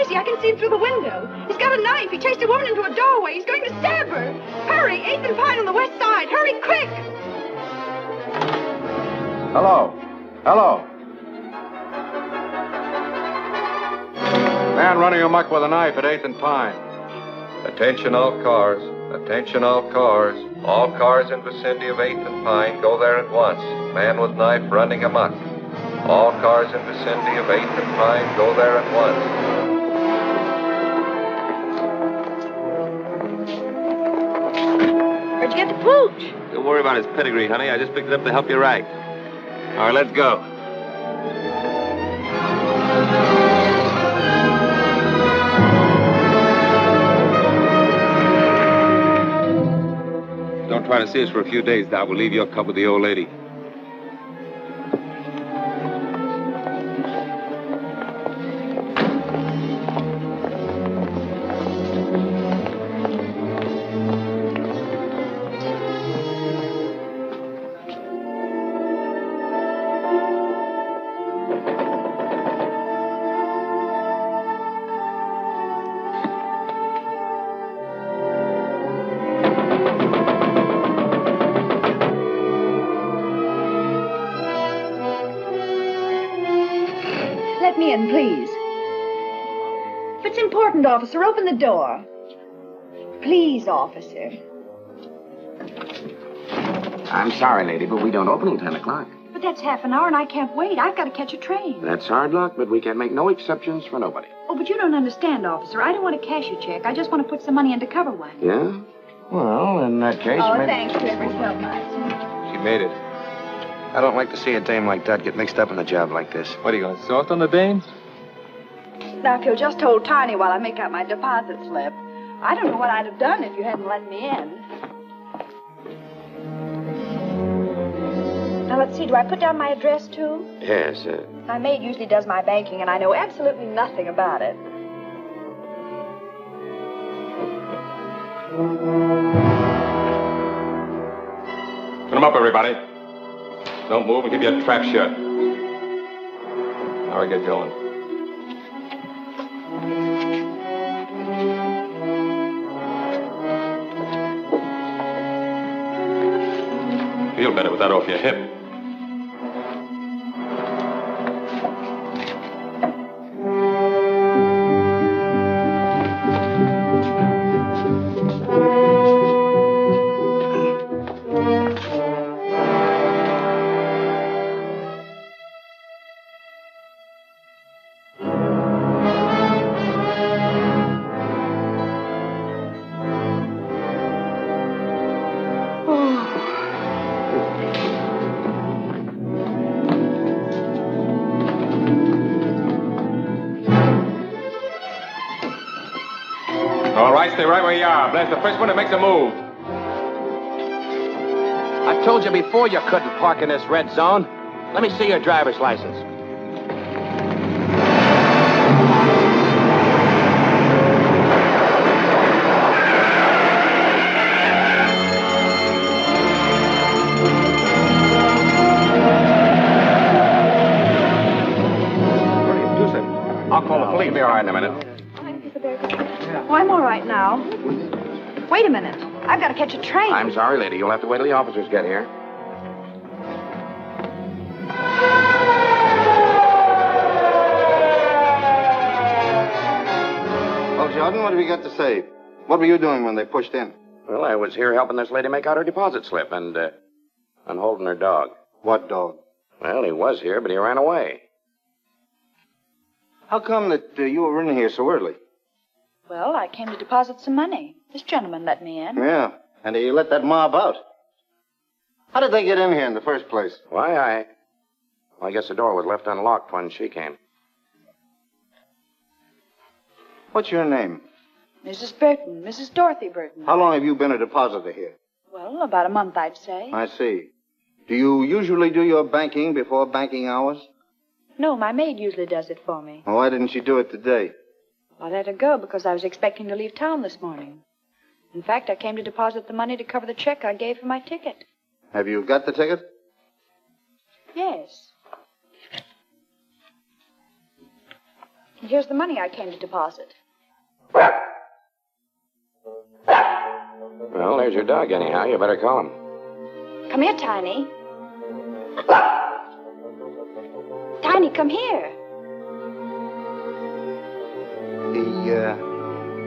taxi. I can see him through the window. He's got a knife. He chased a woman into a doorway. He's going to stab her. Hurry, 8th and Pine on the west side. Hurry, quick. Hello. Hello. Man running amok with a knife at 8th and Pine. Attention all cars. Attention all cars. All cars in vicinity of 8th and Pine, go there at once. Man with knife running amok. All cars in vicinity of 8th and Pine, go there at once. Where'd you get the pooch? Don't worry about his pedigree, honey. I just picked it up to help you right. All right, let's go. Don't try to see us for a few days, Doc. We'll leave your cub with the old lady. Let me in, please. If it's important, officer, open the door. Please, officer. I'm sorry, lady, but we don't open till 10 o'clock. But that's half an hour and I can't wait. I've got to catch a train. That's hard luck, but we can make no exceptions for nobody. Oh, but you don't understand, officer. I don't want to cash a check. I just want to put some money into cover one. Yeah? Well, in that case, Oh, maybe... thanks ever so much. She made it. I don't like to see a dame like that get mixed up in a job like this. What, are you going to soft on the dame? Now, if you'll just hold Tiny while I make out my deposit slip. I don't know what I'd have done if you hadn't let me in. Now, let's see. Do I put down my address, too? Yes, My maid usually does my banking, and I know absolutely nothing about it. Put them up, everybody. Don't move and keep your trap shut. Now we get going. Feel better with that off your hip. All right, stay right where you are. Blast the first one that makes a move. I told you before you couldn't park in this red zone. Let me see your driver's license. I'll call the police. You'll be all right in a minute. Oh, I'm all right now. Wait a minute. I've got to catch a train. I'm sorry, lady. You'll have to wait till the officers get here. Well, Jordan, what have you got to say? What were you doing when they pushed in? Well, I was here helping this lady make out her deposit slip and holding her dog. What dog? Well, he was here, but he ran away. How come that you were in here so early? Well, I came to deposit some money. This gentleman let me in. Yeah, and you let that mob out. How did they get in here in the first place? Why, I guess the door was left unlocked when she came. What's your name? Mrs. Burton, Mrs. Dorothy Burton. How long have you been a depositor here? Well, about a month, I'd say. I see. Do you usually do your banking before banking hours? No, my maid usually does it for me. Well, why didn't she do it today? I let her go because I was expecting to leave town this morning. In fact, I came to deposit the money to cover the check I gave for my ticket. Have you got the ticket? Yes. Here's the money I came to deposit. Well, there's your dog, anyhow. You better call him. Come here, Tiny. Tiny, come here.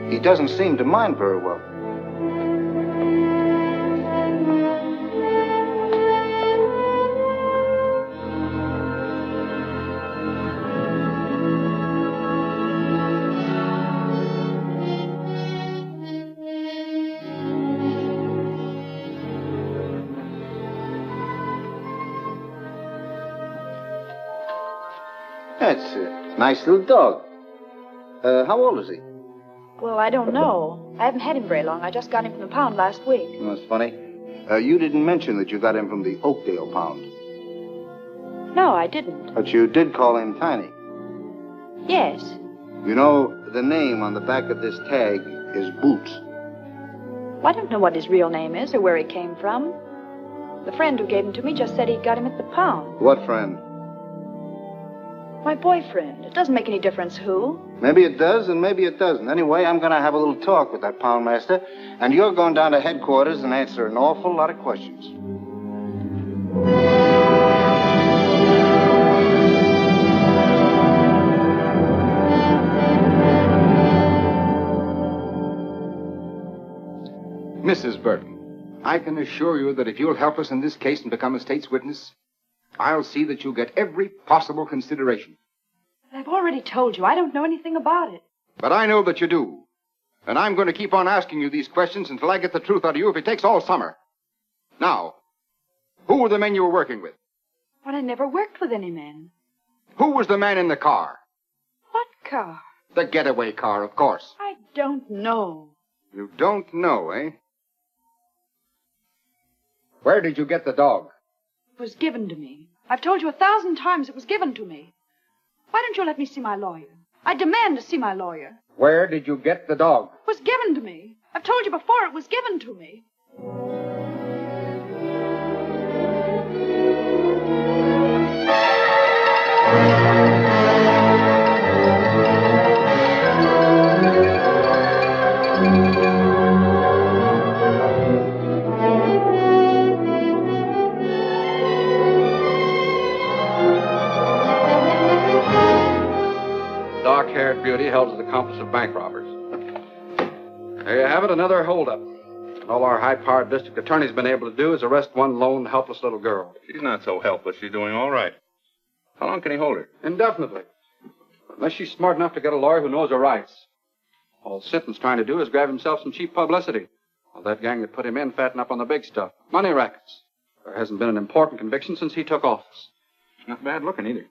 He doesn't seem to mind very well. That's a nice little dog. How old is he? Well, I don't know. I haven't had him very long. I just got him from the pound last week. That's funny. You didn't mention that you got him from the Oakdale pound. No, I didn't. But you did call him Tiny. Yes. You know, the name on the back of this tag is Boots. Well, I don't know what his real name is or where he came from. The friend who gave him to me just said he'd got him at the pound. What friend? My boyfriend. It doesn't make any difference who. Maybe it does and maybe it doesn't. Anyway, I'm going to have a little talk with that poundmaster, and you're going down to headquarters and answer an awful lot of questions. Mrs. Burton, I can assure you that if you'll help us in this case and become a state's witness, I'll see that you get every possible consideration. I've already told you. I don't know anything about it. But I know that you do. And I'm going to keep on asking you these questions until I get the truth out of you if it takes all summer. Now, who were the men you were working with? Well, I never worked with any men. Who was the man in the car? What car? The getaway car, of course. I don't know. You don't know, eh? Where did you get the dog? It was given to me. I've told you 1,000 times it was given to me. Why don't you let me see my lawyer? I demand to see my lawyer. Where did you get the dog? It was given to me. I've told you before it was given to me. Dark-haired beauty held as accomplice of bank robbers. There you have it, another holdup. All our high-powered district attorney's been able to do is arrest one lone, helpless little girl. She's not so helpless. She's doing all right. How long can he hold her? Indefinitely. Unless she's smart enough to get a lawyer who knows her rights. All Sinton's trying to do is grab himself some cheap publicity. While that gang that put him in fatten up on the big stuff. Money rackets. There hasn't been an important conviction since he took office. Not bad looking either.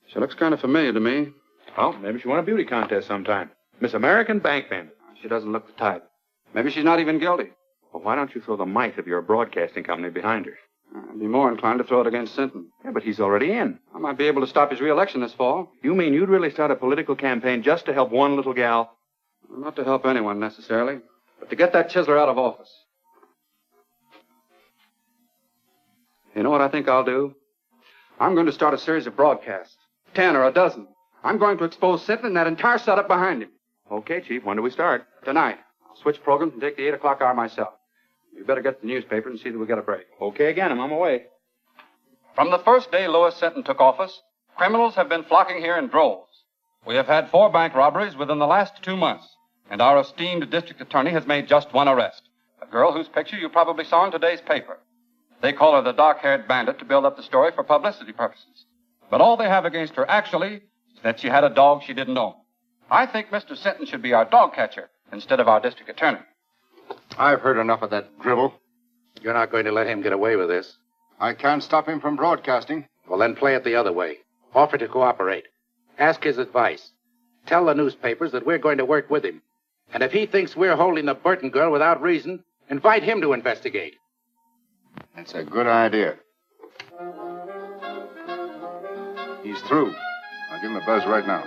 She looks kind of familiar to me. Well, maybe she won a beauty contest sometime. Miss American Bank Bandit. She doesn't look the type. Maybe she's not even guilty. Well, why don't you throw the might of your broadcasting company behind her? I'd be more inclined to throw it against Sinton. Yeah, but he's already in. I might be able to stop his re-election this fall. You mean you'd really start a political campaign just to help one little gal? Not to help anyone, necessarily, but to get that chiseler out of office. You know what I think I'll do? I'm going to start a series of broadcasts. 10 or a dozen. I'm going to expose Sinton and that entire setup behind him. Okay, Chief. When do we start? Tonight. I'll switch programs and take the 8 o'clock hour myself. You better get to the newspaper and see that we get a break. Okay again. I'm on my way. From the first day Louis Sinton took office, criminals have been flocking here in droves. We have had 4 bank robberies within the last 2 months, and our esteemed district attorney has made just one arrest. A girl whose picture you probably saw in today's paper. They call her the dark-haired bandit to build up the story for publicity purposes. But all they have against her actually is that she had a dog she didn't own. I think Mr. Sinton should be our dog catcher instead of our district attorney. I've heard enough of that drivel. You're not going to let him get away with this. I can't stop him from broadcasting. Well, then play it the other way. Offer to cooperate. Ask his advice. Tell the newspapers that we're going to work with him. And if he thinks we're holding the Burton girl without reason, invite him to investigate. That's a good idea. He's through. I'll give him a buzz right now.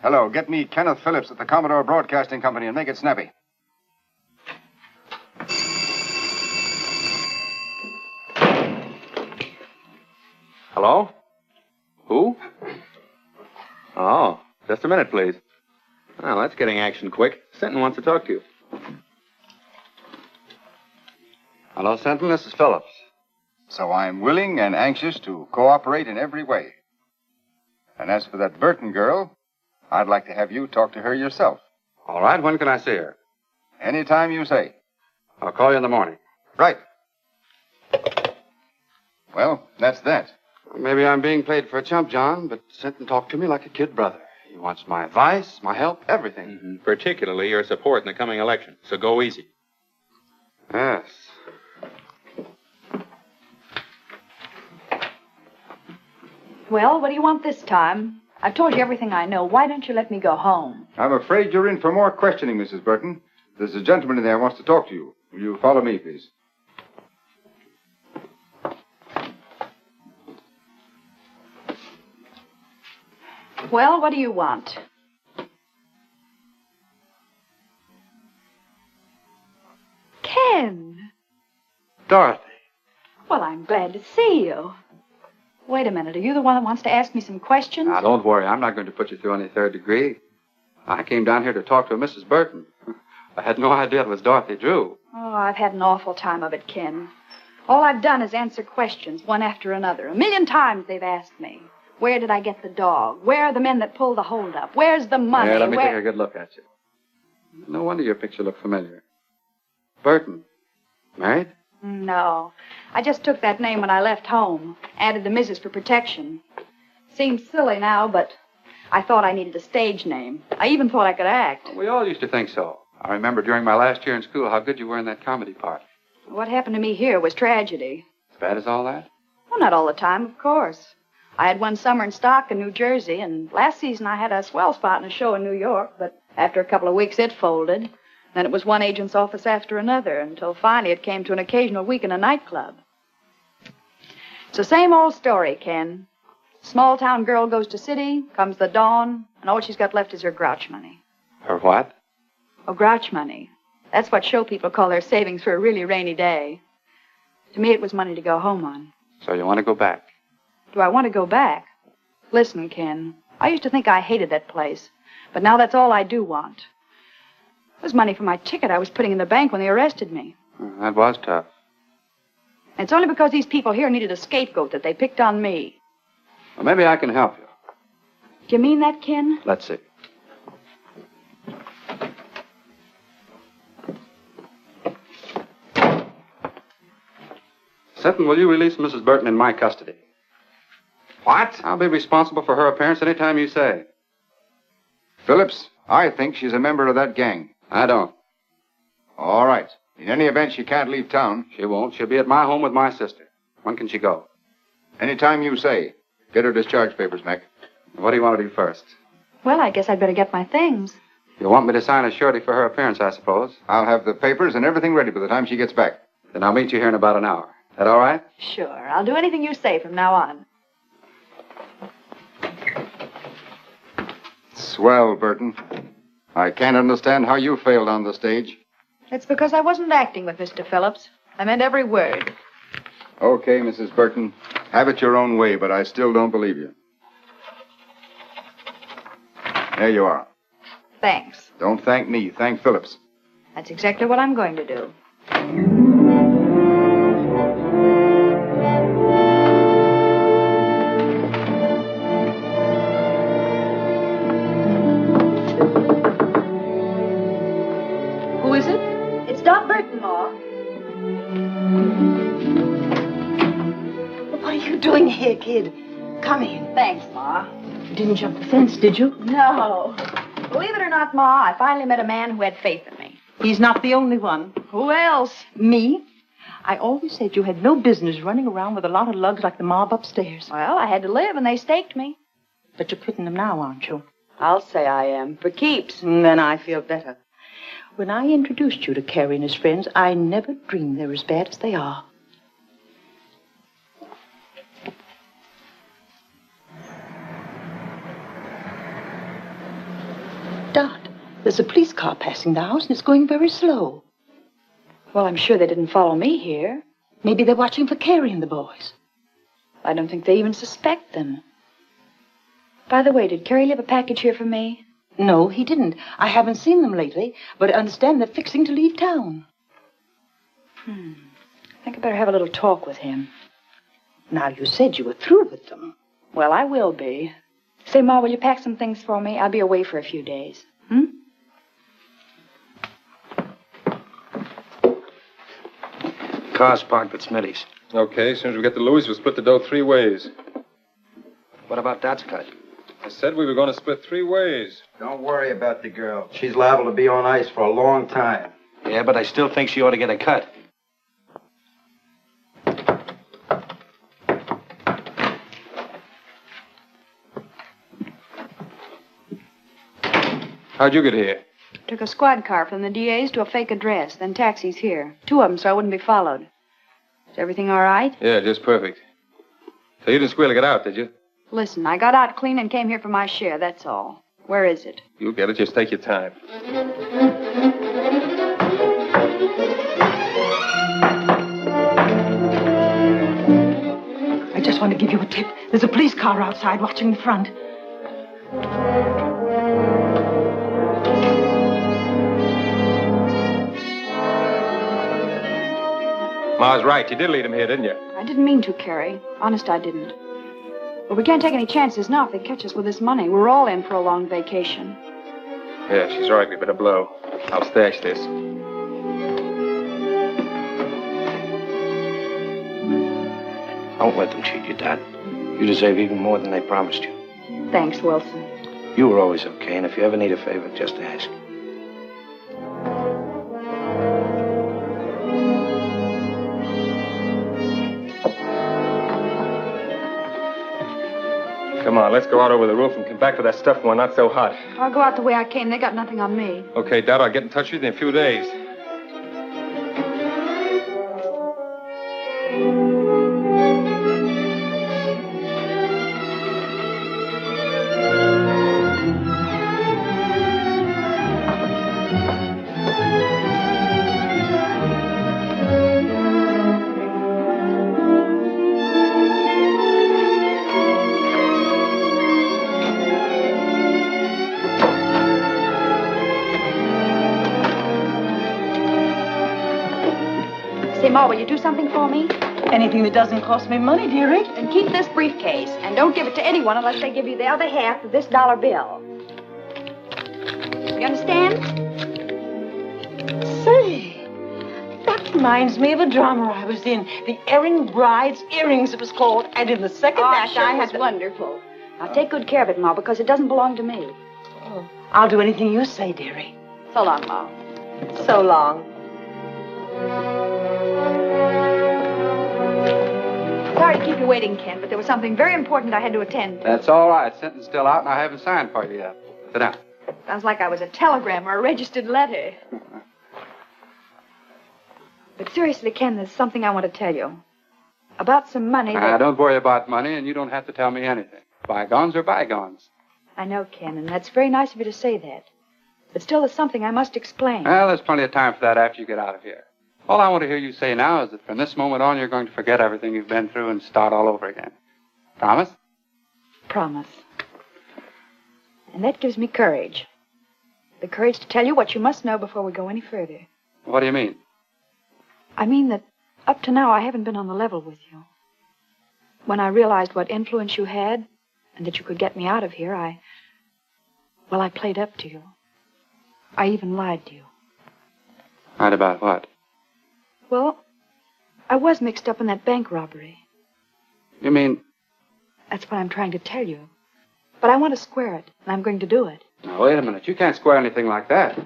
Hello, get me Kenneth Phillips at the Commodore Broadcasting Company and make it snappy. Hello? Who? Oh, just a minute, please. Well, that's getting action quick. Sinton wants to talk to you. Hello, Sinton. This is Phillips. So I'm willing and anxious to cooperate in every way. And as for that Burton girl, I'd like to have you talk to her yourself. All right. When can I see her? Anytime you say. I'll call you in the morning. Right. Well, that's that. Maybe I'm being played for a chump, John, but Sinton talked to me like a kid brother. He wants my advice, my help, everything. Mm-hmm. Particularly your support in the coming election. So go easy. Yes. Well, what do you want this time? I've told you everything I know. Why don't you let me go home? I'm afraid you're in for more questioning, Mrs. Burton. There's a gentleman in there who wants to talk to you. Will you follow me, please? Well, what do you want? Ken. Dorothy. Well, I'm glad to see you. Wait a minute. Are you the one that wants to ask me some questions? Now, don't worry. I'm not going to put you through any third degree. I came down here to talk to Mrs. Burton. I had no idea it was Dorothy Drew. Oh, I've had an awful time of it, Ken. All I've done is answer questions, one after another. 1,000,000 times they've asked me. Where did I get the dog? Where are the men that pulled the holdup? Where's the money? Here, let me take a good look at you. No wonder your picture looked familiar. Burton. Married? No. I just took that name when I left home. Added the Mrs. for protection. Seems silly now, but I thought I needed a stage name. I even thought I could act. We all used to think so. I remember during my last year in school how good you were in that comedy part. What happened to me here was tragedy. As bad as all that? Well, not all the time, of course. I had one summer in stock in New Jersey, and last season I had a swell spot in a show in New York, but after a couple of weeks it folded. Then it was one agent's office after another, until finally it came to an occasional week in a nightclub. It's the same old story, Ken. Small town girl goes to city, comes the dawn, and all she's got left is her grouch money. Her what? Oh, grouch money. That's what show people call their savings for a really rainy day. To me, it was money to go home on. So you want to go back? Do I want to go back? Listen, Ken, I used to think I hated that place, but now that's all I do want. It was money for my ticket I was putting in the bank when they arrested me. That was tough. And it's only because these people here needed a scapegoat that they picked on me. Well, maybe I can help you. Do you mean that, Ken? Let's see. Sinton, will you release Mrs. Burton in my custody? What? I'll be responsible for her appearance any time you say. Phillips, I think she's a member of that gang. I don't. All right. In any event, she can't leave town. She won't. She'll be at my home with my sister. When can she go? Anytime you say. Get her discharge papers, Mac. What do you want to do first? Well, I guess I'd better get my things. You want me to sign a surety for her appearance, I suppose? I'll have the papers and everything ready by the time she gets back. Then I'll meet you here in about an hour. That all right? Sure. I'll do anything you say from now on. Swell, Burton. I can't understand how you failed on the stage. It's because I wasn't acting with Mr. Phillips. I meant every word. Okay, Mrs. Burton. Have it your own way, but I still don't believe you. There you are. Thanks. Don't thank me. Thank Phillips. That's exactly what I'm going to do. Who is it? It's Doc Burton, Ma. What are you doing here, kid? Come in. Thanks, Ma. You didn't jump the fence, did you? No. Believe it or not, Ma, I finally met a man who had faith in me. He's not the only one. Who else? Me? I always said you had no business running around with a lot of lugs like the mob upstairs. Well, I had to live, and they staked me. But you're quitting them now, aren't you? I'll say I am. For keeps. Then I feel better. When I introduced you to Carrie and his friends, I never dreamed they're as bad as they are. Dot, there's a police car passing the house, and it's going very slow. Well, I'm sure they didn't follow me here. Maybe they're watching for Carrie and the boys. I don't think they even suspect them. By the way, did Carrie leave a package here for me? No, he didn't. I haven't seen them lately, but I understand they're fixing to leave town. I think I better have a little talk with him. Now, you said you were through with them. Well, I will be. Say, Ma, will you pack some things for me? I'll be away for a few days. Car's parked at Smitty's. Okay, as soon as we get to Louis, we'll split the dough 3 ways. What about Dot's cut? I said we were going to split 3 ways. Don't worry about the girl. She's liable to be on ice for a long time. Yeah, but I still think she ought to get a cut. How'd you get here? Took a squad car from the DA's to a fake address, then taxis here. 2 of them, so I wouldn't be followed. Is everything all right? Yeah, just perfect. So you didn't squeal to get out, did you? Listen, I got out clean and came here for my share, that's all. Where is it? You'll get it. Just take your time. I just want to give you a tip. There's a police car outside watching the front. Ma's right. You did lead him here, didn't you? I didn't mean to, Carrie. Honest, I didn't. But we can't take any chances now if they catch us with this money. We're all in for a long vacation. Yeah, she's right. We better blow. I'll stash this. Don't let them cheat you, Dot. You deserve even more than they promised you. Thanks, Wilson. You were always okay, and if you ever need a favor, just ask. Come on, let's go out over the roof and come back to that stuff when not so hot. I'll go out the way I came. They got nothing on me. Okay, Dad, I'll get in touch with you in a few days. Say, Ma, will you do something for me? Anything that doesn't cost me money, dearie. Then keep this briefcase, and don't give it to anyone unless they give you the other half of this dollar bill. You understand? Say, that reminds me of a drama I was in. The Erring Bride's Earrings, it was called. And in the second act, I had... That's wonderful. Now, take good care of it, Ma, because it doesn't belong to me. Oh, I'll do anything you say, dearie. So long, Ma. So long. Sorry to keep you waiting, Ken, but there was something very important I had to attend to. That's all right. Sentence still out, and I haven't signed for you yet. Sit down. Sounds like I was a telegram or a registered letter. But seriously, Ken, there's something I want to tell you. About some money that... Don't worry about money, and you don't have to tell me anything. Bygones are bygones. I know, Ken, and that's very nice of you to say that. But still, there's something I must explain. Well, there's plenty of time for that after you get out of here. All I want to hear you say now is that from this moment on, you're going to forget everything you've been through and start all over again. Promise? Promise. And that gives me courage. The courage to tell you what you must know before we go any further. What do you mean? I mean that up to now, I haven't been on the level with you. When I realized what influence you had and that you could get me out of here, I played up to you. I even lied to you. Lied about what? Well, I was mixed up in that bank robbery. You mean... That's what I'm trying to tell you. But I want to square it, and I'm going to do it. Now, wait a minute. You can't square anything like that.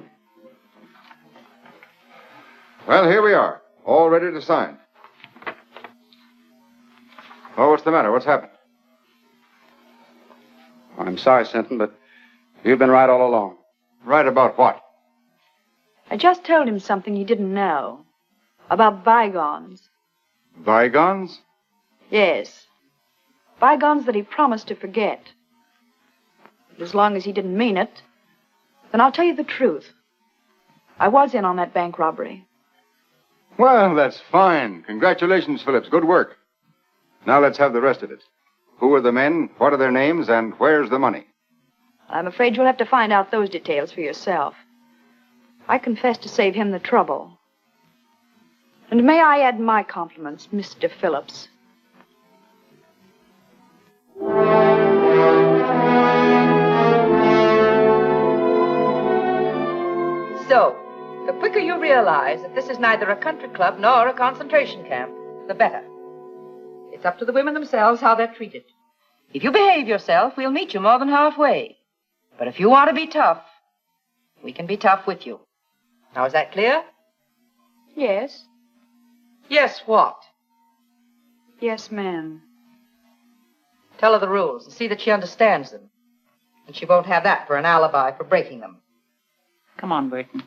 Well, here we are, all ready to sign. Oh, what's the matter? What's happened? I'm sorry, Sinton, but you've been right all along. Right about what? I just told him something you didn't know. About bygones. Bygones? Yes. Bygones that he promised to forget. But as long as he didn't mean it, then I'll tell you the truth. I was in on that bank robbery. Well, that's fine. Congratulations, Phillips. Good work. Now let's have the rest of it. Who are the men? What are their names? And where's the money? I'm afraid you'll have to find out those details for yourself. I confess to save him the trouble. And may I add my compliments, Mr. Phillips. So, the quicker you realize that this is neither a country club nor a concentration camp, the better. It's up to the women themselves how they're treated. If you behave yourself, we'll meet you more than halfway. But if you want to be tough, we can be tough with you. Now, is that clear? Yes. Yes, what? Yes, ma'am. Tell her the rules and see that she understands them. And she won't have that for an alibi for breaking them. Come on, Burton.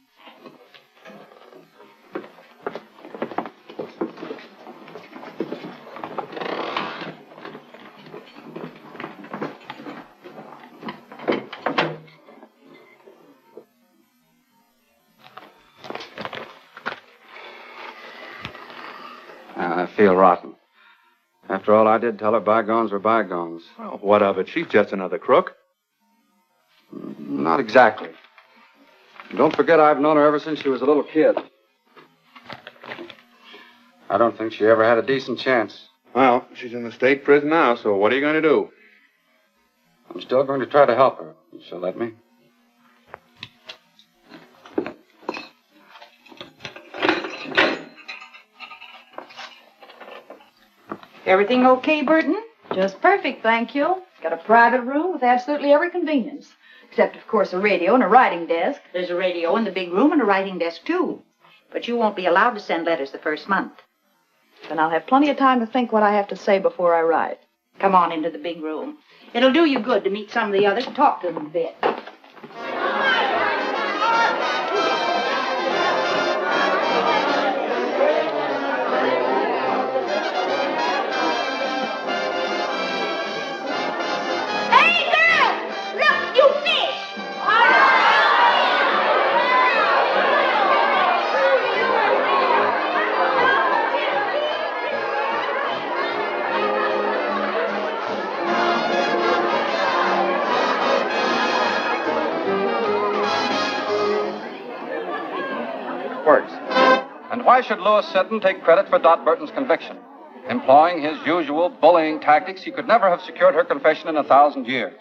I feel rotten. After all I did tell her, bygones were bygones. Well, what of it? She's just another crook. Not exactly. Don't forget I've known her ever since she was a little kid. I don't think she ever had a decent chance. Well, she's in the state prison now, so what are you going to do? I'm still going to try to help her, if she'll let me. Everything okay, Burton? Just perfect, thank you. It's got a private room with absolutely every convenience. Except, of course, a radio and a writing desk. There's a radio in the big room and a writing desk, too. But you won't be allowed to send letters the first month. Then I'll have plenty of time to think what I have to say before I write. Come on into the big room. It'll do you good to meet some of the others and talk to them a bit. Works. And why should Louis Sinton take credit for Dot Burton's conviction? Employing his usual bullying tactics, he could never have secured her confession in 1,000 years.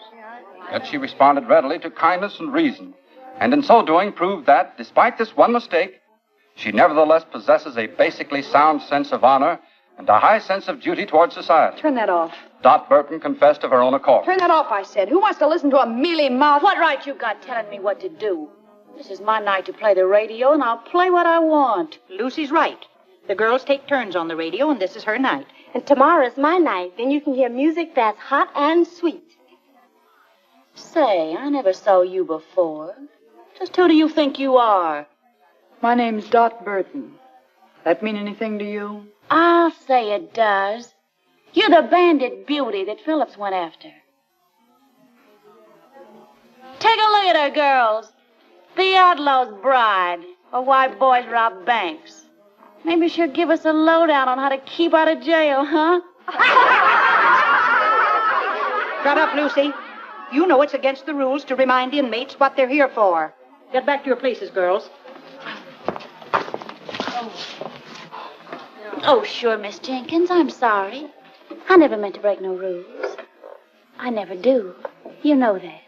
Yet she responded readily to kindness and reason, and in so doing proved that, despite this one mistake, she nevertheless possesses a basically sound sense of honor and a high sense of duty towards society. Turn that off. Dot Burton confessed of her own accord. Turn that off, I said. Who wants to listen to a mealy-mouthed... What right you got telling me what to do? This is my night to play the radio, and I'll play what I want. Lucy's right. The girls take turns on the radio, and this is her night. And tomorrow's my night. Then you can hear music that's hot and sweet. Say, I never saw you before. Just who do you think you are? My name's Dot Burton. That mean anything to you? I'll say it does. You're the bandit beauty that Phillips went after. Take a look at her, girls. The outlaw's bride, or why boys rob banks. Maybe she'll give us a lowdown on how to keep out of jail, huh? Shut up, Lucy. You know it's against the rules to remind inmates what they're here for. Get back to your places, girls. Oh, sure, Miss Jenkins, I'm sorry. I never meant to break no rules. I never do. You know that.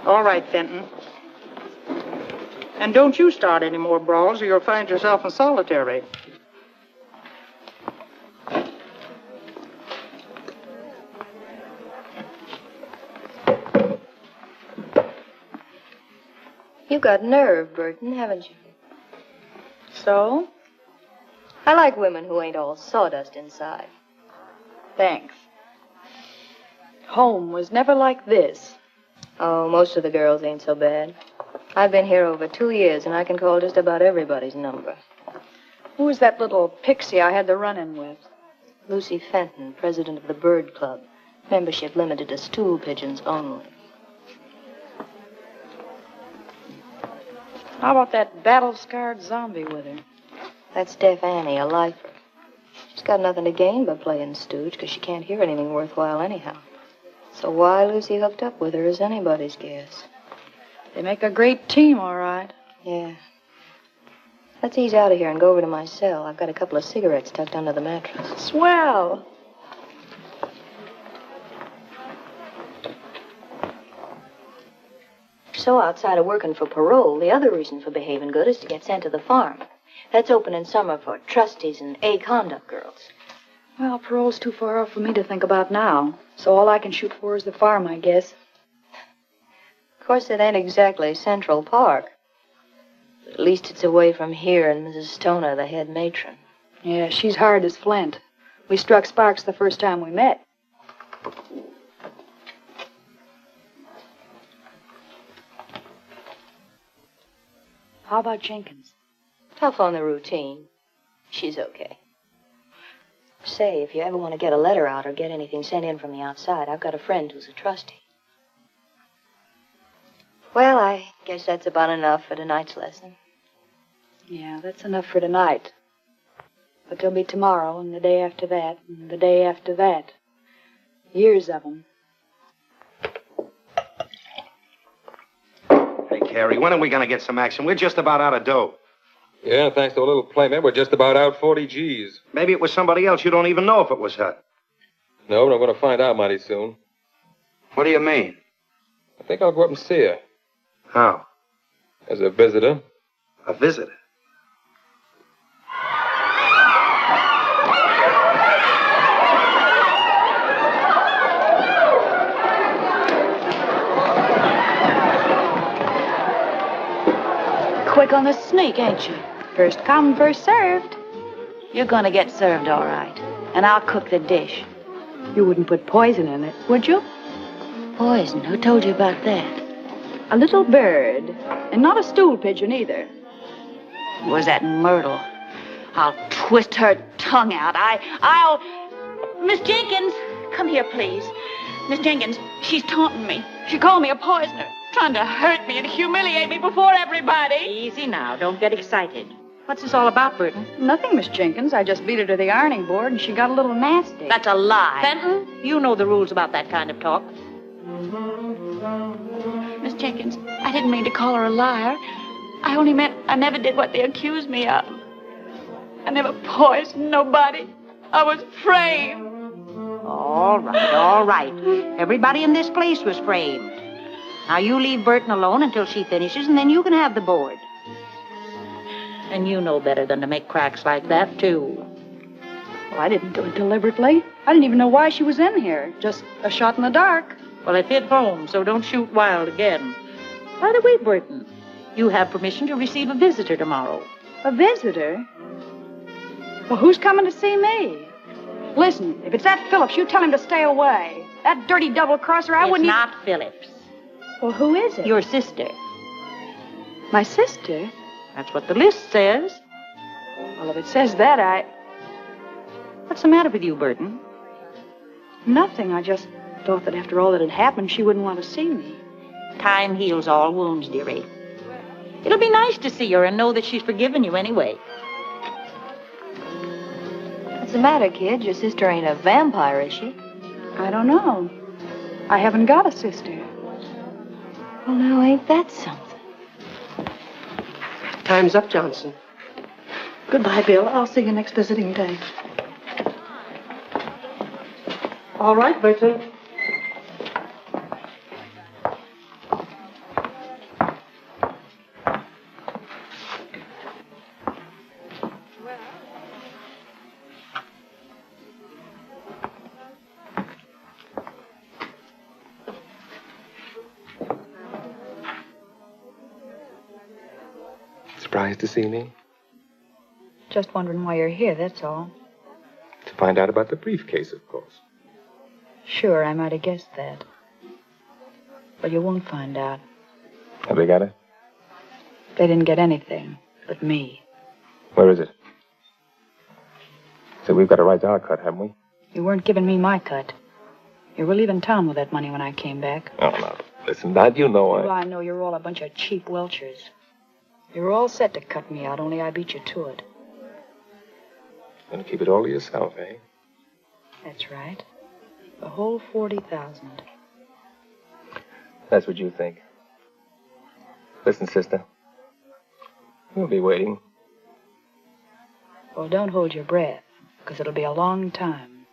All right, Fenton. And don't you start any more brawls or you'll find yourself in solitary. You got nerve, Burton, haven't you? So? I like women who ain't all sawdust inside. Thanks. Home was never like this. Oh, most of the girls ain't so bad. I've been here over 2 years, and I can call just about everybody's number. Who was that little pixie I had the run-in with? Lucy Fenton, president of the Bird Club. Membership limited to stool pigeons only. How about that battle-scarred zombie with her? That's Deaf Annie, a lifer. She's She's got nothing to gain by playing stooge, because she can't hear anything worthwhile anyhow. So why Lucy hooked up with her is anybody's guess. They make a great team, all right. Yeah. Let's ease out of here and go over to my cell. I've got a couple of cigarettes tucked under the mattress. Swell. So outside of working for parole, the other reason for behaving good is to get sent to the farm. That's open in summer for trustees and A-conduct girls. Well, parole's too far off for me to think about now. So all I can shoot for is the farm, I guess. Of course, it ain't exactly Central Park. But at least it's away from here and Mrs. Stoner, the head matron. Yeah, she's hard as flint. We struck sparks the first time we met. How about Jenkins? Tough on the routine. She's okay. Say, if you ever want to get a letter out or get anything sent in from the outside, I've got a friend who's a trustee. Well, I guess that's about enough for tonight's lesson. Yeah, that's enough for tonight. But there'll be tomorrow, and the day after that, and the day after that. Years of them. Hey, Carrie, when are we going to get some action? We're just about out of dough. Yeah, thanks to a little playmate, we're just about out 40 G's. Maybe it was somebody else. You don't even know if it was her. No, but I'm going to find out mighty soon. What do you mean? I think I'll go up and see her. How? As a visitor. A visitor? Quick on the sneak, ain't you? First come, first served. You're gonna get served all right. And I'll cook the dish. You wouldn't put poison in it, would you? Poison? Who told you about that? A little bird. And not a stool pigeon either. Was that Myrtle? I'll twist her tongue out. I'll... Miss Jenkins, come here, please. Miss Jenkins, she's taunting me. She called me a poisoner, trying to hurt me and humiliate me before everybody. Easy now. Don't get excited. What's this all about, Burton? Nothing, Miss Jenkins. I just beat her to the ironing board, and she got a little nasty. That's a lie. Fenton, you know the rules about that kind of talk. Miss Jenkins, I didn't mean to call her a liar. I only meant I never did what they accused me of. I never poisoned nobody. I was framed. All right, all right. Everybody in this place was framed. Now you leave Burton alone until she finishes, and then you can have the board. And you know better than to make cracks like that, too. Well, I didn't do it deliberately. I didn't even know why she was in here. Just a shot in the dark. Well, it hit home, so don't shoot wild again. By the way, Burton, you have permission to receive a visitor tomorrow. A visitor? Well, who's coming to see me? Listen, if it's that Phillips, you tell him to stay away. That dirty double-crosser, I wouldn't... It's not Phillips. Well, who is it? Your sister. My sister? That's what the list says. Well, if it says that, What's the matter with you, Burton? Nothing. I just thought that after all that had happened, she wouldn't want to see me. Time heals all wounds, dearie. It'll be nice to see her and know that she's forgiven you anyway. What's the matter, kid? Your sister ain't a vampire, is she? I don't know. I haven't got a sister. Well, now, ain't that something? Time's up, Johnson. Goodbye, Bill. I'll see you next visiting day. All right, Burton. Surprised to see me? Just wondering why you're here, that's all. To find out about the briefcase, of course. Sure, I might have guessed that. But you won't find out. Have they got it? They didn't get anything but me. Where is it? So we've got a right to our cut, haven't we? You weren't giving me my cut. You were leaving town with that money when I came back. Oh, no. Listen, Dad, you know Well, I know you're all a bunch of cheap welchers. You were all set to cut me out, only I beat you to it. Gonna keep it all to yourself, eh? That's right. The whole 40,000. That's what you think. Listen, sister. We'll be waiting. Well, don't hold your breath, because it'll be a long time.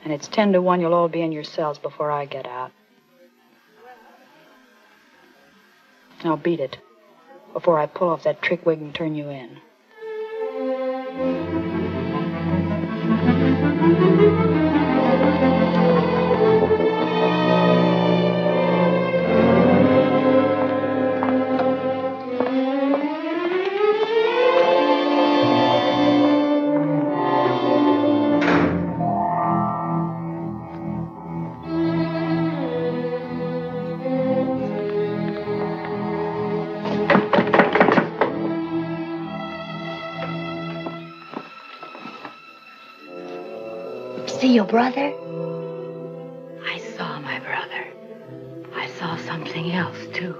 And it's 10 to 1 you'll all be in your cells before I get out. Now beat it, before I pull off that trick wig and turn you in. See your brother? I saw my brother. I saw something else, too.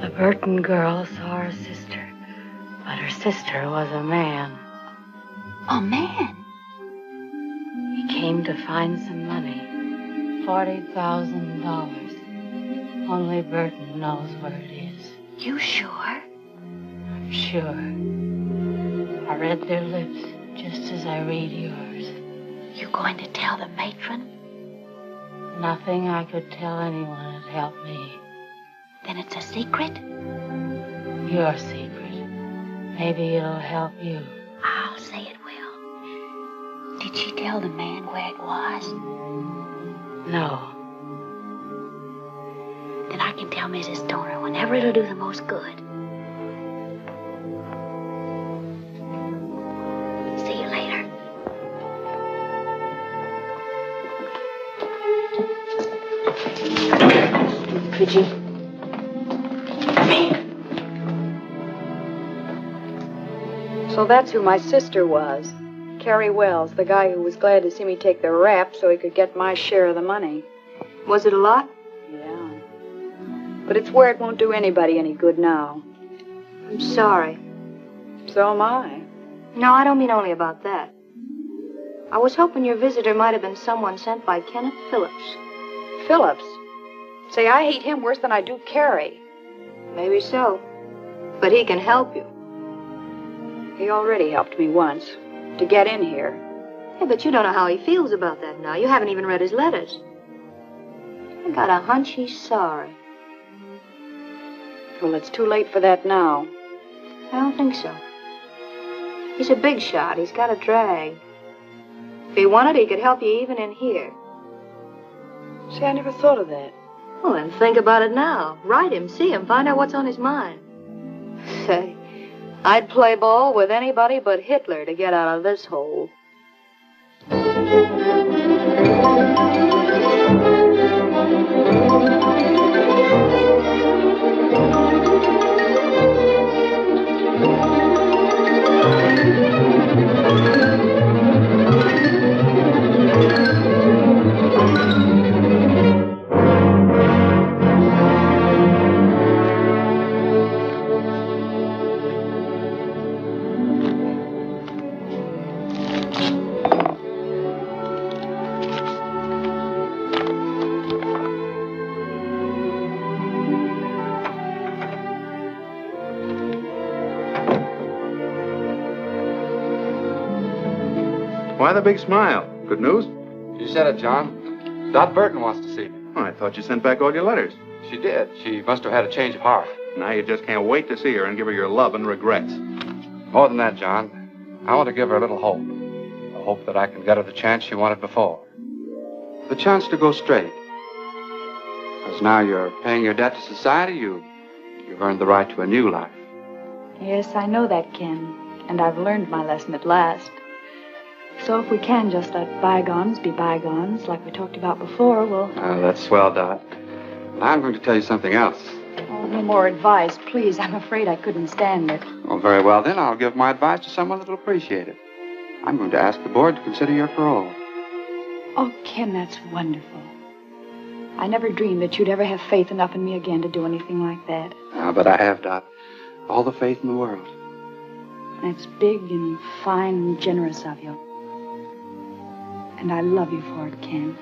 The Burton girl saw her sister, but her sister was a man. A man? He came to find some money. $40,000. Only Burton knows where it is. You sure? I'm sure. I read their lips just as I read yours. You going to tell the matron? Nothing I could tell anyone would help me. Then it's a secret? Your secret. Maybe it'll help you. I'll say it will. Did she tell the man where it was? No. Then I can tell Mrs. Stoner whenever it'll do the most good. See you later. Could you? So that's who my sister was. Carrie Wells, the guy who was glad to see me take the rap so he could get my share of the money. Was it a lot? Yeah. But it's where it won't do anybody any good now. I'm sorry. So am I. No, I don't mean only about that. I was hoping your visitor might have been someone sent by Kenneth Phillips. Phillips? Say, I hate him worse than I do Carrie. Maybe so. But he can help you. He already helped me once. To get in here. Yeah, but you don't know how he feels about that now. You haven't even read his letters. I got a hunch he's sorry. Well, it's too late for that now. I don't think so. He's a big shot. He's got a drag. If he wanted, he could help you even in here. See, I never thought of that. Well, then think about it now. Write him, see him, find out what's on his mind. Say, I'd play ball with anybody but Hitler to get out of this hole. Why the big smile? Good news? You said it, John. Dot Burton wants to see me. Oh, I thought you sent back all your letters. She did. She must have had a change of heart. Now you just can't wait to see her and give her your love and regrets. More than that, John. I want to give her a little hope. A hope that I can get her the chance she wanted before. The chance to go straight. Because now you're paying your debt to society, you've earned the right to a new life. Yes, I know that, Ken. And I've learned my lesson at last. So if we can just let bygones be bygones, like we talked about before, we'll... That's swell, Dot. I'm going to tell you something else. Oh, no more advice, please. I'm afraid I couldn't stand it. Well, very well, then. I'll give my advice to someone that'll appreciate it. I'm going to ask the board to consider your parole. Oh, Ken, that's wonderful. I never dreamed that you'd ever have faith enough in me again to do anything like that. But I have, Dot. All the faith in the world. That's big and fine and generous of you. And I love you for it, Ken.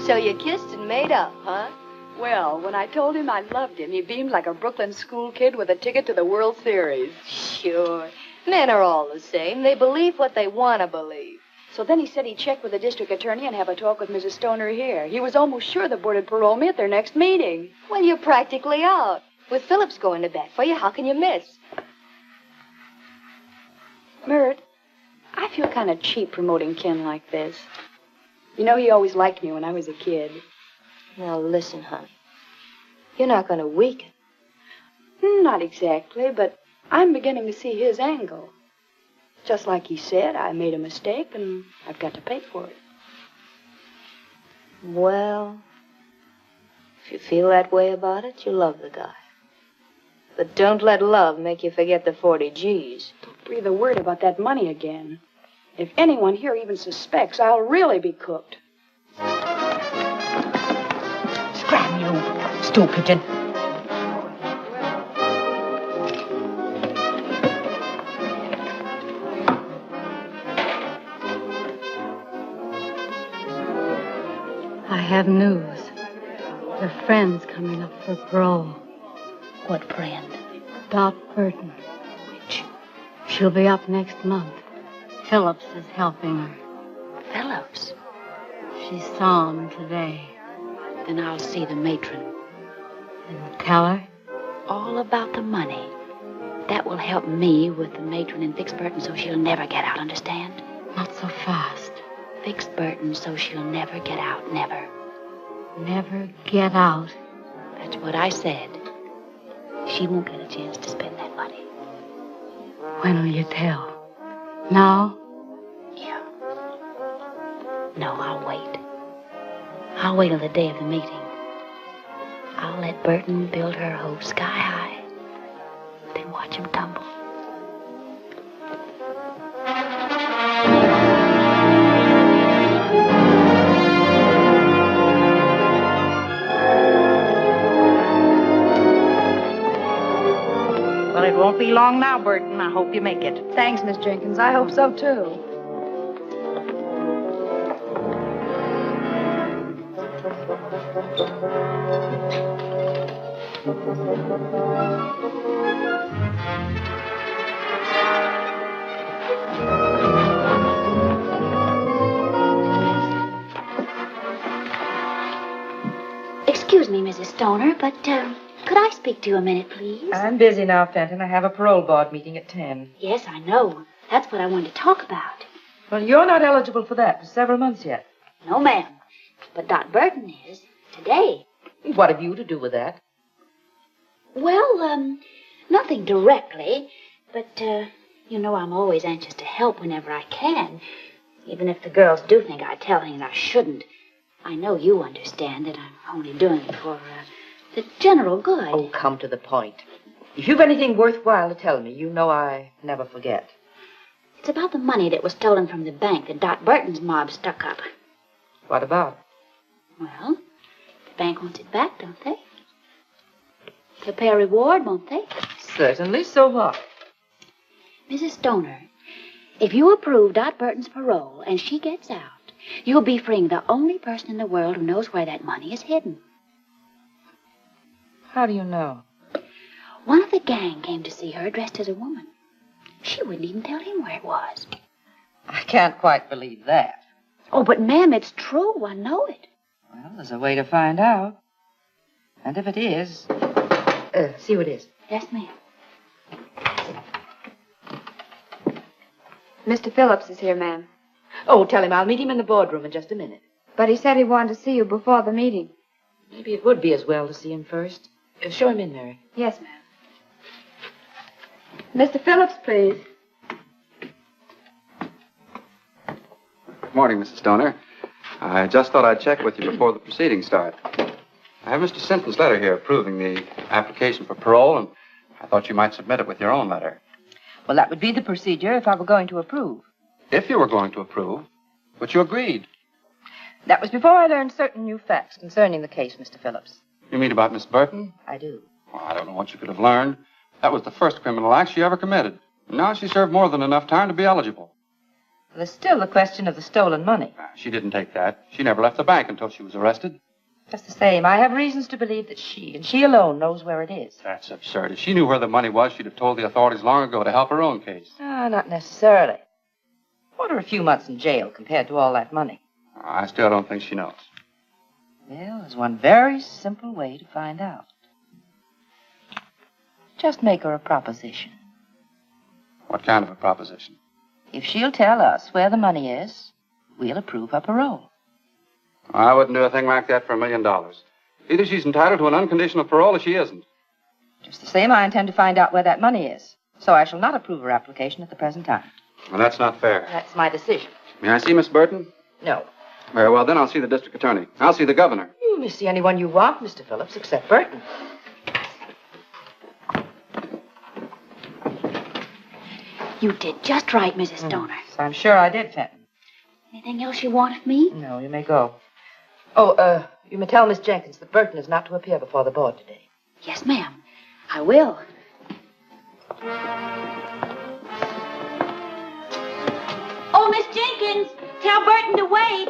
So you kissed and made up, huh? Well, when I told him I loved him, he beamed like a Brooklyn school kid with a ticket to the World Series. Sure. Men are all the same. They believe what they want to believe. So then he said he'd check with the district attorney and have a talk with Mrs. Stoner here. He was almost sure the board would parole me at their next meeting. Well, you're practically out. With Phillips going to bat for you, how can you miss? Mert, I feel kind of cheap promoting Ken like this. You know, he always liked me when I was a kid. Now, listen, honey. You're not going to weaken. Not exactly, but I'm beginning to see his angle. Just like he said, I made a mistake, and I've got to pay for it. Well, if you feel that way about it, you love the guy. But don't let love make you forget the 40 G's. Don't breathe a word about that money again. If anyone here even suspects, I'll really be cooked. Scram, you stool pigeon. I have news. Your friend's coming up for parole. What friend? Dot Burton. She'll be up next month. Phillips is helping her. Phillips? She saw him today. Then I'll see the matron. And tell her? All about the money. That will help me with the matron and fix Burton so she'll never get out, understand? Not so fast. Fix Burton so she'll never get out, never. Never get out? That's what I said. She won't get a chance to spend that money. When will you tell? Now? Yeah. No, I'll wait. I'll wait till the day of the meeting. I'll let Burton build her hope sky high. Then watch him tumble. Well, it won't be long now, Burton. I hope you make it. Thanks, Miss Jenkins. I hope so, too. Excuse me, Mrs. Stoner, but could I speak to you a minute, please? I'm busy now, Fenton. I have a parole board meeting at 10. Yes, I know. That's what I wanted to talk about. Well, you're not eligible for that for several months yet. No, ma'am. But Dot Burton is. Today. What have you to do with that? Well, nothing directly. But, you know, I'm always anxious to help whenever I can. Even if the girls do think I tell things I shouldn't. I know you understand that I'm only doing it for the general good. Oh, come to the point. If you've anything worthwhile to tell me, you know I never forget. It's about the money that was stolen from the bank that Dot Burton's mob stuck up. What about? Well, the bank wants it back, don't they? They'll pay a reward, won't they? Certainly. So what? Mrs. Stoner, if you approve Dot Burton's parole and she gets out, you'll be freeing the only person in the world who knows where that money is hidden. How do you know? One of the gang came to see her dressed as a woman. She wouldn't even tell him where it was. I can't quite believe that. Oh, but ma'am, it's true. I know it. Well, there's a way to find out. And if it is... see who it is. Yes, ma'am. Mr. Phillips is here, ma'am. Oh, tell him I'll meet him in the boardroom in just a minute. But he said he wanted to see you before the meeting. Maybe it would be as well to see him first. Show him in, Mary. Yes, ma'am. Mr. Phillips, please. Good morning, Mrs. Stoner. I just thought I'd check with you before the proceedings start. I have Mr. Sinton's letter here approving the application for parole, and I thought you might submit it with your own letter. Well, that would be the procedure if I were going to approve. If you were going to approve, but you agreed. That was before I learned certain new facts concerning the case, Mr. Phillips. You mean about Miss Burton? I do. Well, I don't know what you could have learned. That was the first criminal act she ever committed. Now she served more than enough time to be eligible. There's still the question of the stolen money. She didn't take that. She never left the bank until she was arrested. Just the same, I have reasons to believe that she, and she alone, knows where it is. That's absurd. If she knew where the money was, she'd have told the authorities long ago to help her own case. Not necessarily. What are a few months in jail compared to all that money? I still don't think she knows. Well, there's one very simple way to find out. Just make her a proposition. What kind of a proposition? If she'll tell us where the money is, we'll approve her parole. I wouldn't do a thing like that for $1 million. Either she's entitled to an unconditional parole or she isn't. Just the same, I intend to find out where that money is. So I shall not approve her application at the present time. Well, that's not fair. That's my decision. May I see Miss Burton? No. Very well, then I'll see the district attorney. I'll see the governor. You may see anyone you want, Mr. Phillips, except Burton. You did just right, Mrs. Stoner. I'm sure I did, Fenton. Anything else you want of me? No, you may go. Oh, you may tell Miss Jenkins that Burton is not to appear before the board today. Yes, ma'am. I will. Oh, Miss Jenkins, tell Burton to wait.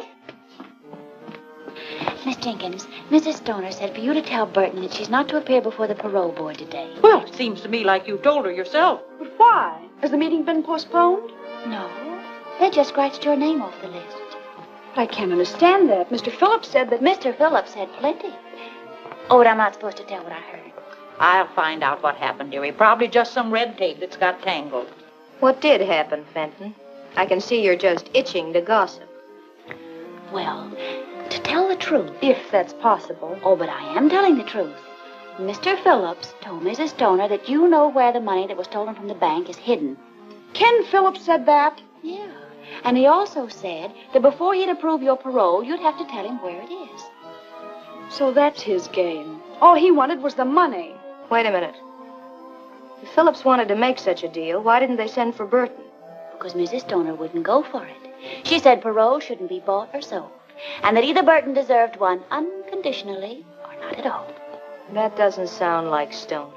Miss Jenkins, Mrs. Stoner said for you to tell Burton that she's not to appear before the parole board today. Well, it seems to me like you told her yourself. But why? Has the meeting been postponed? No. They just scratched your name off the list. But I can't understand that. Mr. Phillips said that... Mr. Phillips said plenty. Oh, but I'm not supposed to tell what I heard. I'll find out what happened, dearie. Probably just some red tape that's got tangled. What did happen, Fenton? I can see you're just itching to gossip. Well, to tell the truth. If that's possible. Oh, but I am telling the truth. Mr. Phillips told Mrs. Stoner that you know where the money that was stolen from the bank is hidden. Ken Phillips said that? Yeah. And he also said that before he'd approve your parole, you'd have to tell him where it is. So that's his game. All he wanted was the money. Wait a minute. If Phillips wanted to make such a deal, why didn't they send for Burton? Because Mrs. Stoner wouldn't go for it. She said parole shouldn't be bought or sold, and that either Burton deserved one unconditionally or not at all. That doesn't sound like Stoner.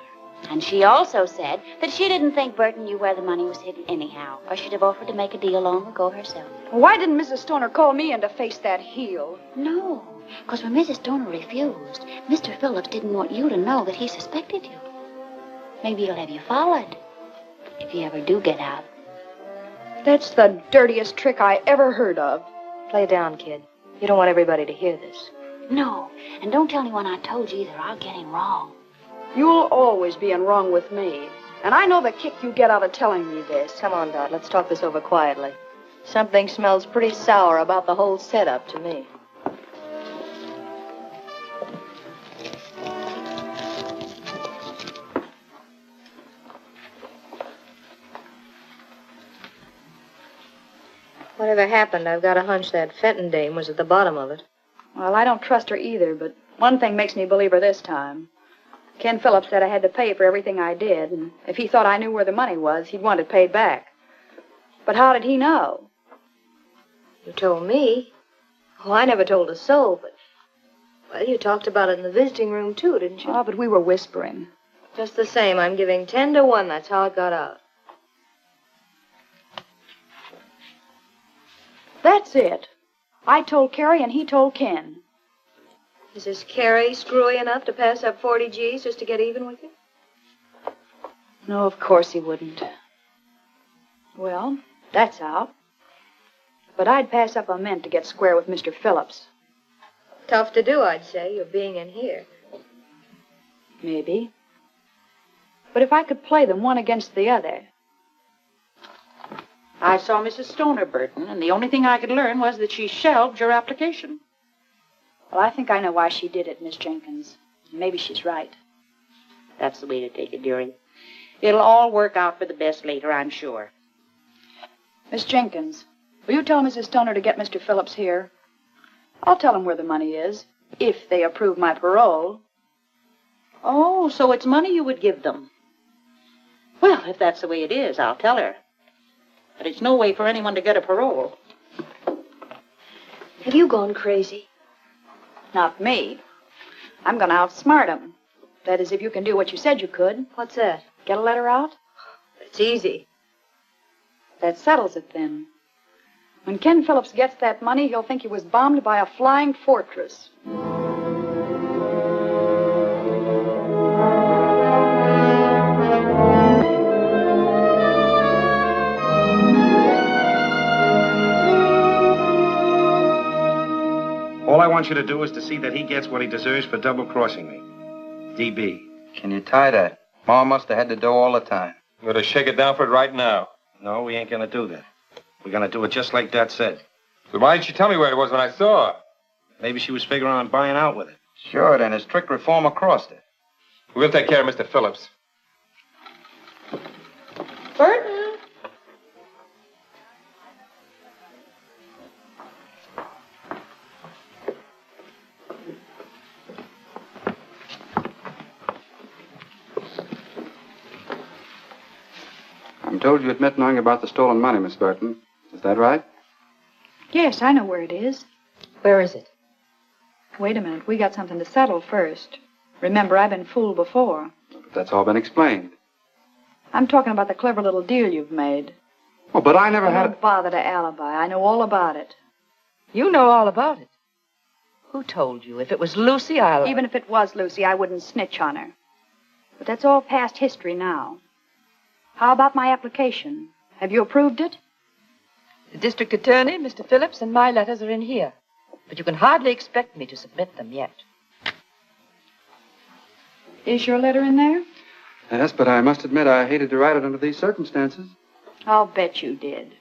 And she also said that she didn't think Burton knew where the money was hidden anyhow, or she'd have offered to make a deal long ago herself. Why didn't Mrs. Stoner call me in to face that heel? No, because when Mrs. Stoner refused, Mr. Phillips didn't want you to know that he suspected you. Maybe he'll have you followed, if you ever do get out. That's the dirtiest trick I ever heard of. Play down, kid. You don't want everybody to hear this. No, and don't tell anyone I told you either. I'll get him wrong. You'll always be in wrong with me. And I know the kick you get out of telling me this. Come on, Dot. Let's talk this over quietly. Something smells pretty sour about the whole setup to me. Whatever happened, I've got a hunch that Fenton dame was at the bottom of it. Well, I don't trust her either, but one thing makes me believe her this time. Ken Phillips said I had to pay for everything I did, and if he thought I knew where the money was, he'd want it paid back. But how did he know? You told me. Oh, I never told a soul, but... Well, you talked about it in the visiting room, too, didn't you? Oh, but we were whispering. Just the same, I'm giving 10 to 1. That's how it got out. That's it. I told Carrie and he told Ken. Is this Carrie screwy enough to pass up 40 G's just to get even with you? No, of course he wouldn't. Well, that's out. But I'd pass up a mint to get square with Mr. Phillips. Tough to do, I'd say, your being in here. Maybe. But if I could play them one against the other... I saw Mrs. Stoner, Burton, and the only thing I could learn was that she shelved your application. Well, I think I know why she did it, Miss Jenkins. Maybe she's right. That's the way to take it, dearie. It'll all work out for the best later, I'm sure. Miss Jenkins, will you tell Mrs. Stoner to get Mr. Phillips here? I'll tell him where the money is, if they approve my parole. Oh, so it's money you would give them. Well, if that's the way it is, I'll tell her. But it's no way for anyone to get a parole. Have you gone crazy? Not me. I'm going to outsmart him. That is, if you can do what you said you could. What's that? Get a letter out? It's easy. That settles it, then. When Ken Phillips gets that money, he'll think he was bombed by a flying fortress. All I want you to do is to see that he gets what he deserves for double-crossing me. D.B. Can you tie that? Ma must have had to do all the time. We're going to shake it down for it right now. No, we ain't gonna do that. We're gonna do it just like Dad said. So why didn't you tell me where it was when I saw her? Maybe she was figuring on buying out with it. Sure, then his trick reformer crossed it. We'll take care of Mr. Phillips. Burton! I'm told you admit knowing about the stolen money, Miss Burton. Is that right? Yes, I know where it is. Where is it? Wait a minute. We got something to settle first. Remember, I've been fooled before. But that's all been explained. I'm talking about the clever little deal you've made. Oh, but I never had... Don't bother to alibi. I know all about it. You know all about it. Who told you? If it was Lucy, I'll... Even if it was Lucy, I wouldn't snitch on her. But that's all past history now. How about my application? Have you approved it? The district attorney, Mr. Phillips, and my letters are in here. But you can hardly expect me to submit them yet. Is your letter in there? Yes, but I must admit I hated to write it under these circumstances. I'll bet you did.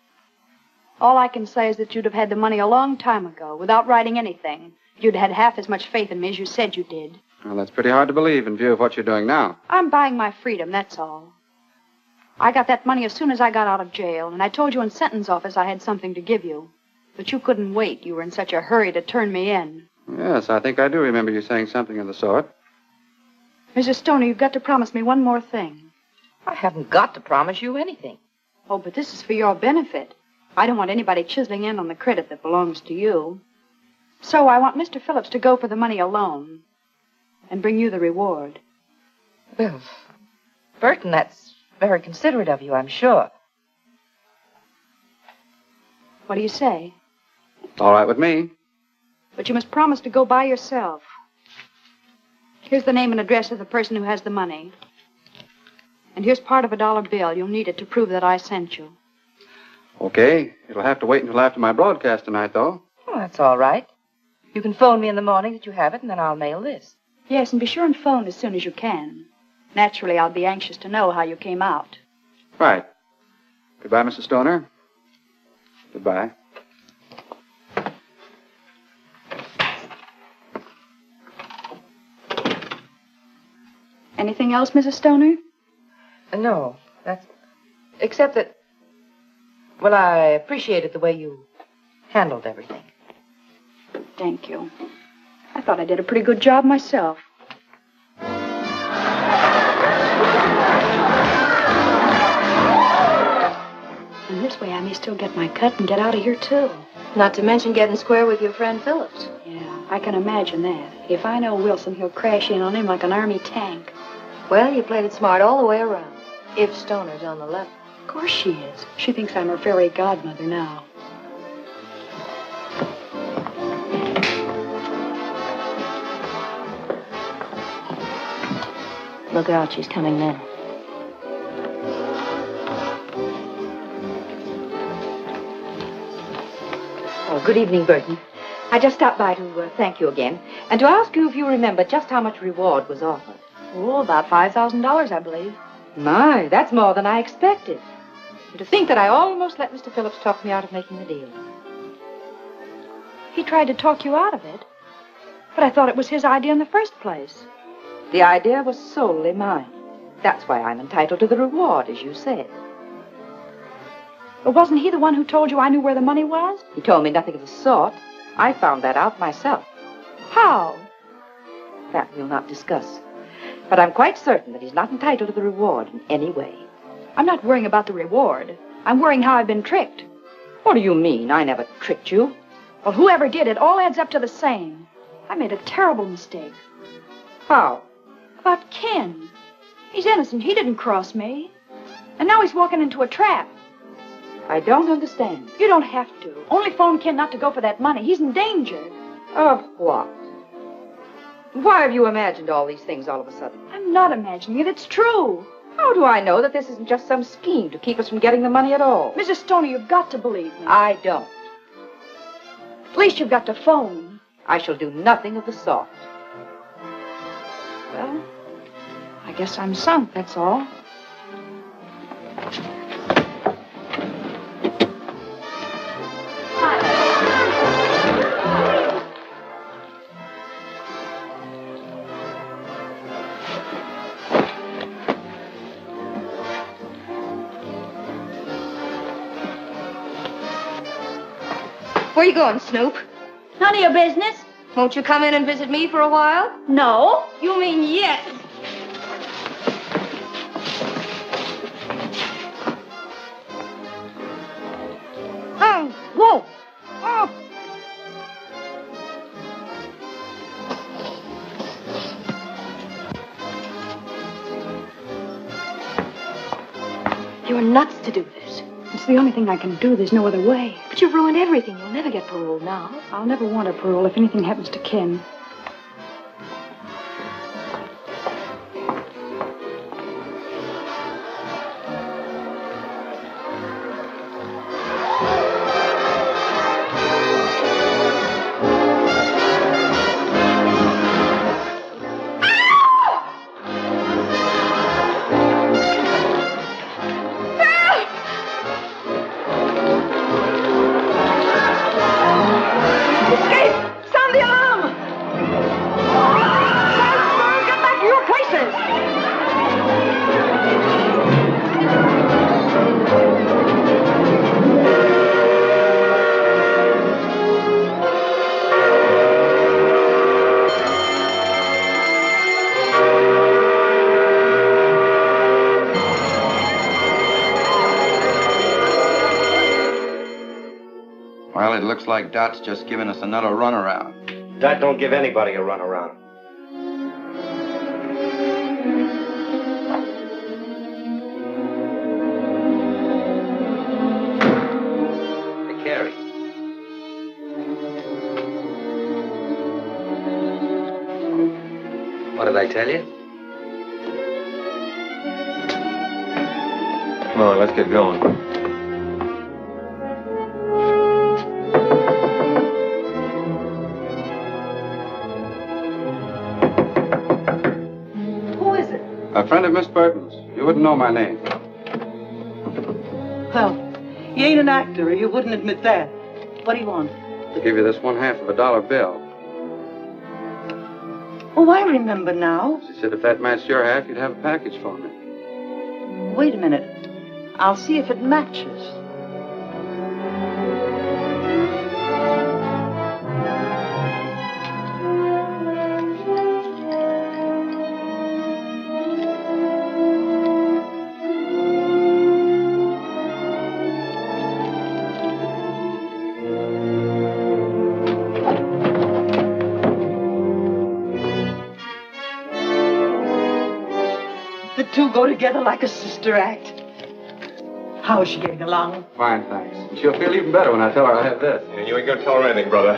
All I can say is that you'd have had the money a long time ago, without writing anything. You'd had half as much faith in me as you said you did. Well, that's pretty hard to believe in view of what you're doing now. I'm buying my freedom, that's all. I got that money as soon as I got out of jail, and I told you in sentence office I had something to give you. But you couldn't wait. You were in such a hurry to turn me in. Yes, I think I do remember you saying something of the sort. Mrs. Stoner, you've got to promise me one more thing. I haven't got to promise you anything. Oh, but this is for your benefit. I don't want anybody chiseling in on the credit that belongs to you. So I want Mr. Phillips to go for the money alone and bring you the reward. Well, Burton, that's very considerate of you, I'm sure. What do you say? All right with me. But you must promise to go by yourself. Here's the name and address of the person who has the money. And here's part of $1 bill. You'll need it to prove that I sent you. Okay. It'll have to wait until after my broadcast tonight, though. Well, that's all right. You can phone me in the morning that you have it, and then I'll mail this. Yes, and be sure and phone as soon as you can. Naturally, I'll be anxious to know how you came out. Right. Goodbye, Mrs. Stoner. Goodbye. Anything else, Mrs. Stoner? No, that's... Except that... Well, I appreciated the way you handled everything. Thank you. I thought I did a pretty good job myself. And this way I may still get my cut and get out of here, too. Not to mention getting square with your friend Phillips. Yeah, I can imagine that. If I know Wilson, he'll crash in on him like an army tank. Well, you played it smart all the way around. If Stoner's on the level. Of course she is. She thinks I'm her fairy godmother now. Look out, she's coming in. Oh, good evening, Burton. I just stopped by to thank you again, and to ask you if you remember just how much reward was offered. Oh, about $5,000, I believe. My, that's more than I expected. And to think that I almost let Mr. Phillips talk me out of making the deal. He tried to talk you out of it. But I thought it was his idea in the first place. The idea was solely mine. That's why I'm entitled to the reward, as you said. But wasn't he the one who told you I knew where the money was? He told me nothing of the sort. I found that out myself. How? That we'll not discuss. But I'm quite certain that he's not entitled to the reward in any way. I'm not worrying about the reward. I'm worrying how I've been tricked. What do you mean? I never tricked you. Well, whoever did it all adds up to the same. I made a terrible mistake. How? About Ken. He's innocent. He didn't cross me. And now he's walking into a trap. I don't understand. You don't have to. Only phone Ken not to go for that money. He's in danger. Of what? Why have you imagined all these things all of a sudden? I'm not imagining it. It's true. How do I know that this isn't just some scheme to keep us from getting the money at all? Mrs. Stoney, you've got to believe me. I don't. At least you've got to phone. I shall do nothing of the sort. Well, I guess I'm sunk, that's all. Where you going, Snoop? None of your business. Won't you come in and visit me for a while? No. You mean yes. Oh, whoa. Oh. You're nuts to do this. It's the only thing I can do. There's no other way. But you've ruined everything. You'll never get parole now. I'll never want a parole if anything happens to Ken. Well, it looks like Dot's just giving us another runaround. Dot don't give anybody a runaround. Hey, Carrie. What did I tell you? Come on, let's get going. A friend of Miss Burton's. You wouldn't know my name. Well, you ain't an actor, or you wouldn't admit that. What do you want? To give you this $1/2 of a dollar bill. Oh, I remember now. She said if that matched your half, you'd have a package for me. Wait a minute. I'll see if it matches. The two go together like a sister act. How is she getting along? Fine, thanks. And she'll feel even better when I tell her I have this. And you ain't gonna tell her anything, brother.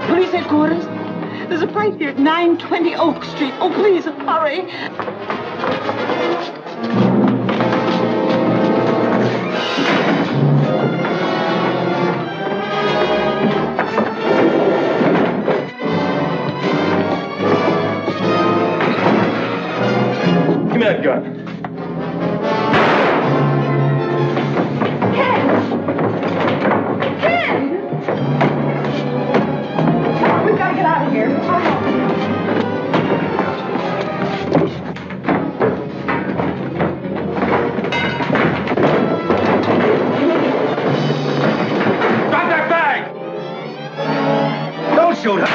Police headquarters. There's a fight here at 920 Oak Street. Oh, please, hurry. Give me that gun. shoot her.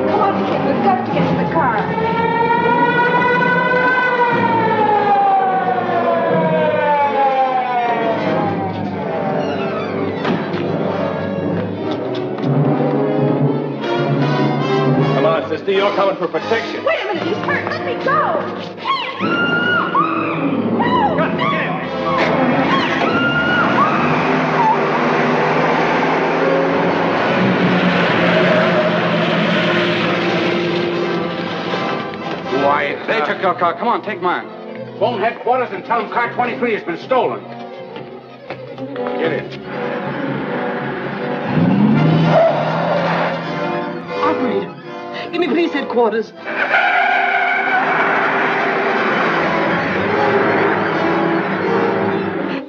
Come on, kid. We've got to get to the car. Come on, sister. You're coming for protection. Wait a minute. He's hurt. Let me go. Why, they took your car. Come on, take mine. Phone headquarters and tell them car 23 has been stolen. Get it. Operator, give me police headquarters.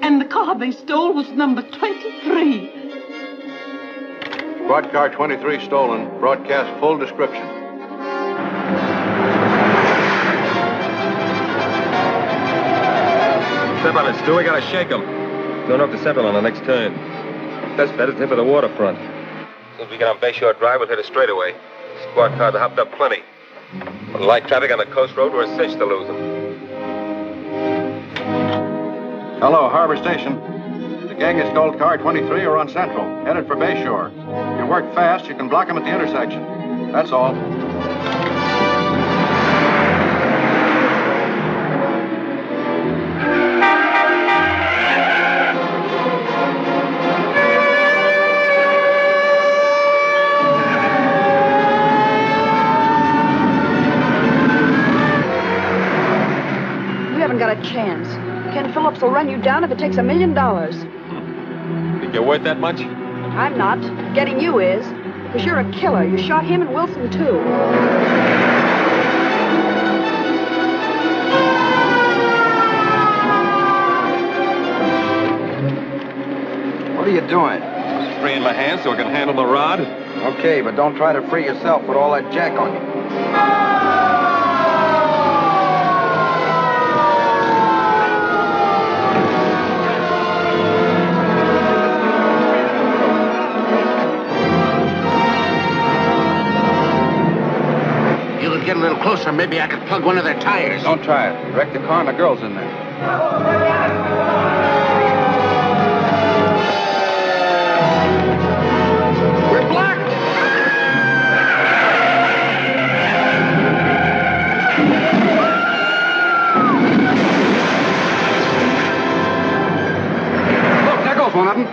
And the car they stole was number 23. Squad car 23 stolen. Broadcast full description. Step on it, Stu. We gotta shake him. Going up to Central on the next turn. That's better tip of the waterfront. As soon as we get on Bayshore Drive, we'll hit a straightaway. Squad cars are hopped up plenty. With light traffic on the coast road, we're a cinch to lose them. Hello, Harbor Station. The gang that stole car 23 are on Central, headed for Bayshore. If you work fast, you can block them at the intersection. That's all. You haven't got a chance. Ken Phillips will run you down if it takes $1 million. Think you're worth that much? I'm not. Getting you is. Because you're a killer. You shot him and Wilson, too. What are you doing? Just freeing my hands so I can handle the rod. Okay, but don't try to free yourself with all that jack on you. You could get a little closer. Maybe I could plug one of their tires. Don't try it. Wreck the car and the girl's in there. We're blocked. Look, there goes one of them.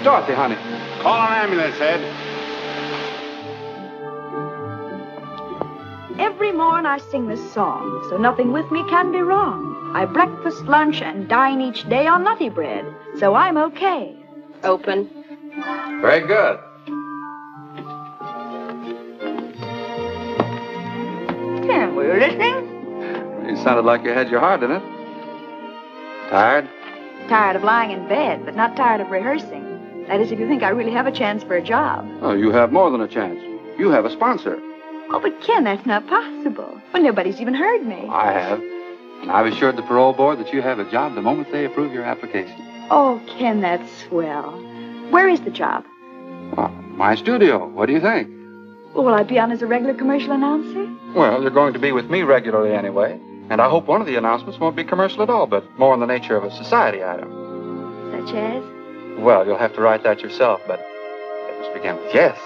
Dorothy, honey. Call an ambulance, Ed. Every morn I sing this song, so nothing with me can be wrong. I breakfast, lunch, and dine each day on nutty bread, so I'm okay. Open. Very good. Ken, were you listening? You sounded like you had your heart in it. Tired? Tired of lying in bed, but not tired of rehearsing. That is, if you think I really have a chance for a job. Oh, you have more than a chance. You have a sponsor. Oh, but Ken, that's not possible. Well, nobody's even heard me. I have. And I've assured the parole board that you have a job the moment they approve your application. Oh, Ken, that's swell. Where is the job? Well, my studio. What do you think? Well, will I be on as a regular commercial announcer? Well, you're going to be with me regularly anyway. And I hope one of the announcements won't be commercial at all, but more in the nature of a society item. Such as? Well, you'll have to write that yourself, but let us begin with yes.